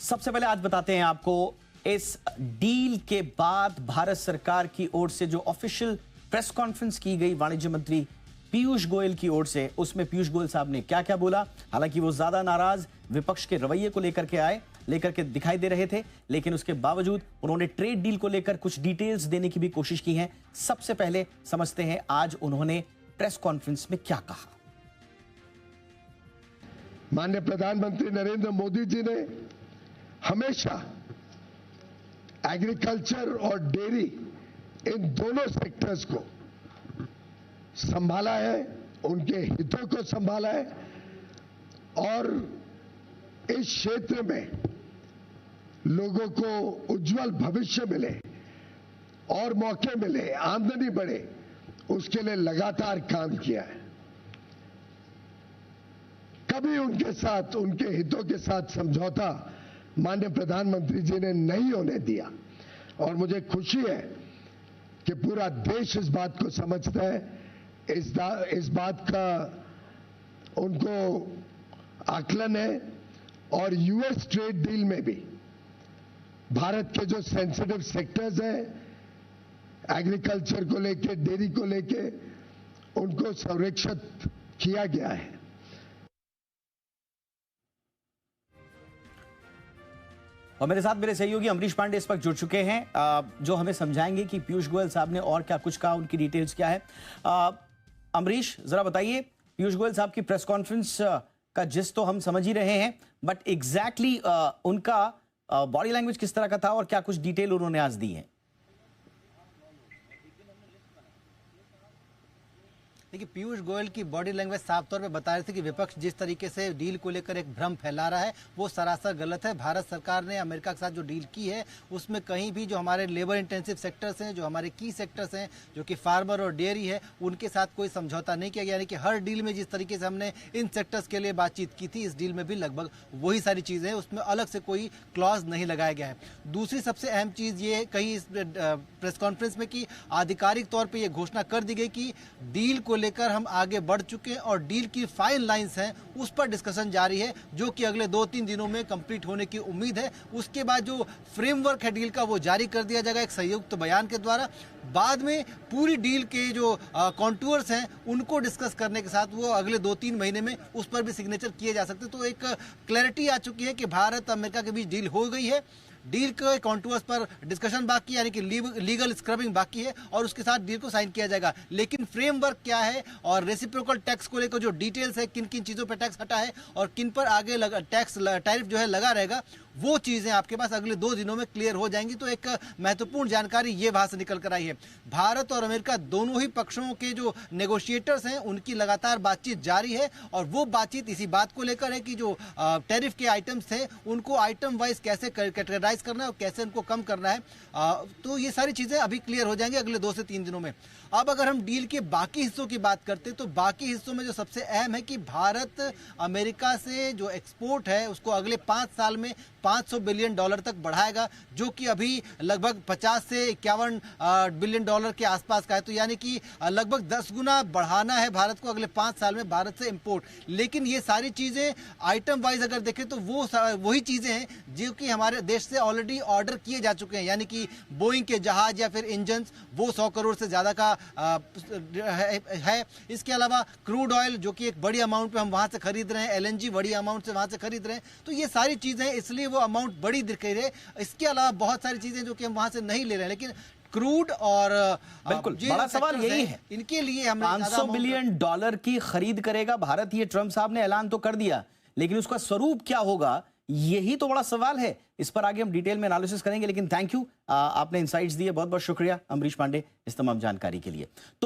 सबसे पहले आज बताते हैं आपको इस डील के बाद भारत सरकार की ओर से जो ऑफिशियल प्रेस कॉन्फ्रेंस की गई वाणिज्य मंत्री पीयूष गोयल की ओर से, उसमें पीयूष गोयल साहब ने क्या क्या बोला। हालांकि वो ज्यादा नाराज विपक्ष के रवैये को लेकर के दिखाई दे रहे थे, लेकिन उसके बावजूद उन्होंने ट्रेड डील को लेकर कुछ डिटेल्स देने की भी कोशिश की है। सबसे पहले समझते हैं आज उन्होंने प्रेस कॉन्फ्रेंस में क्या कहा। माननीय प्रधानमंत्री नरेंद्र मोदी जी ने हमेशा एग्रीकल्चर और डेयरी इन दोनों सेक्टर्स को संभाला है, उनके हितों को संभाला है और इस क्षेत्र में लोगों को उज्जवल भविष्य मिले और मौके मिले, आमदनी बढ़े, उसके लिए लगातार काम किया है। कभी उनके साथ, उनके हितों के साथ समझौता माननीय प्रधानमंत्री जी ने नहीं होने दिया और मुझे खुशी है कि पूरा देश इस बात को समझता है। इस बात का उनको आकलन है और यूएस ट्रेड डील में भी भारत के जो सेंसिटिव सेक्टर्स हैं, एग्रीकल्चर को लेके, डेयरी को लेके, उनको संरक्षित किया गया है। और मेरे साथ मेरे सहयोगी अमरीश पांडे इस वक्त जुड़ चुके हैं, जो हमें समझाएंगे कि पीयूष गोयल साहब ने और क्या कुछ कहा, उनकी डिटेल्स क्या है। अमरीश, जरा बताइए, पीयूष गोयल साहब की प्रेस कॉन्फ्रेंस का जिस तो हम समझ ही रहे हैं, बट एग्जैक्टली उनका बॉडी लैंग्वेज किस तरह का था और क्या कुछ डिटेल उन्होंने आज दी है। देखिए, पीयूष गोयल की बॉडी लैंग्वेज साफ तौर पे बता रहे थे कि विपक्ष जिस तरीके से डील को लेकर एक भ्रम फैला रहा है वो सरासर गलत है। भारत सरकार ने अमेरिका के साथ जो डील की है उसमें कहीं भी जो हमारे लेबर इंटेंसिव सेक्टर्स हैं, जो हमारे की सेक्टर्स हैं, जो कि फार्मर और डेयरी है, उनके साथ कोई समझौता नहीं किया गया। यानी कि हर डील में जिस तरीके से हमने इन सेक्टर्स के लिए बातचीत की थी, इस डील में भी लगभग वही सारी चीज़ें हैं, उसमें अलग से कोई क्लॉज नहीं लगाया गया है। दूसरी सबसे अहम चीज़ ये कही इस प्रेस कॉन्फ्रेंस में कि आधिकारिक तौर पर यह घोषणा कर दी गई कि डील को लेकर हम आगे बढ़ चुके हैं और डील की फाइन लाइंस हैं उस पर डिस्कशन जारी है, जो कि अगले 2-3 दिनों में कंप्लीट होने की उम्मीद है। उसके बाद जो फ्रेमवर्क है डील का वो जारी कर दिया जाएगा एक संयुक्त बयान के द्वारा। बाद में पूरी डील के जो कॉन्टूर्स हैं उनको डिस्कस करने के साथ वो अगले 2-3 महीने में उस पर भी सिग्नेचर किए जा सकते हैं। तो एक क्लैरिटी आ चुकी है कि भारत अमेरिका के बीच डील हो गई है। डील के कॉन्टूर्स पर डिस्कशन बाकी है, यानी कि लीगल स्क्रबिंग बाकी है और उसके साथ डील को साइन किया जाएगा। लेकिन फ्रेमवर्क क्या है और रेसिप्रोकल टैक्स को लेकर जो डिटेल्स है, किन किन चीज़ों पर टैक्स हटा है और किन पर आगे टैक्स टैरिफ जो है लगा रहेगा, वो चीज़ें आपके पास अगले 2 दिनों में क्लियर हो जाएंगी। तो एक महत्वपूर्ण जानकारी ये वहाँ से निकल कर आई है। भारत और अमेरिका दोनों ही पक्षों के जो नेगोशिएटर्स हैं उनकी लगातार बातचीत जारी है और वो बातचीत इसी बात को लेकर है कि जो टैरिफ के आइटम्स थे उनको आइटम वाइज कैसे कैटेगराइज करना है और कैसे उनको कम करना है। तो ये सारी चीज़ें अभी क्लियर हो जाएंगी अगले 2 से 3 दिनों में। अब अगर हम डील के बाकी हिस्सों की बात करते हैं तो बाकी हिस्सों में जो सबसे अहम है कि भारत अमेरिका से जो एक्सपोर्ट है उसको अगले 5 साल में $500 बिलियन तक बढ़ाएगा, जो कि अभी लगभग 50 से 51 बिलियन डॉलर के आसपास का है। तो यानी कि लगभग 10 गुना बढ़ाना है भारत को अगले 5 साल में भारत से इंपोर्ट। लेकिन ये सारी चीज़ें आइटम वाइज अगर देखें तो वो वही चीज़ें हैं जो कि हमारे देश से ऑलरेडी ऑर्डर किए जा चुके हैं। यानी कि बोइंग के जहाज या फिर इंजन, वो 100 करोड़ से ज़्यादा का है। इसके अलावा क्रूड ऑयल जो कि एक बड़ी अमाउंट पे हम वहाँ से खरीद रहे हैं, एलएनजी बड़ी अमाउंट से वहाँ से खरीद रहे हैं। तो ये सारी चीज़ें इसलिए वो अमाउंट बड़ी दिख रही है। इसके अलावा बहुत सारी चीज़ें जो कि हम वहाँ से नहीं ले रहे हैं, लेकिन क्रूड और बिल्कुल बड़ा सवाल यही है, इनके लिए हम $500 बिलियन की खरीद करेगा भारत। ये ट्रंप साहब ने ऐलान तो कर दिया, लेकिन उसका स्वरूप क्या होगा यही तो बड़ा सवाल है। इस पर आगे हम डिटेल में एनालिसिस करेंगे, लेकिन थैंक यू, आपने इनसाइट्स दिए। बहुत बहुत शुक्रिया अमरीश पांडे इस तमाम जानकारी के लिए।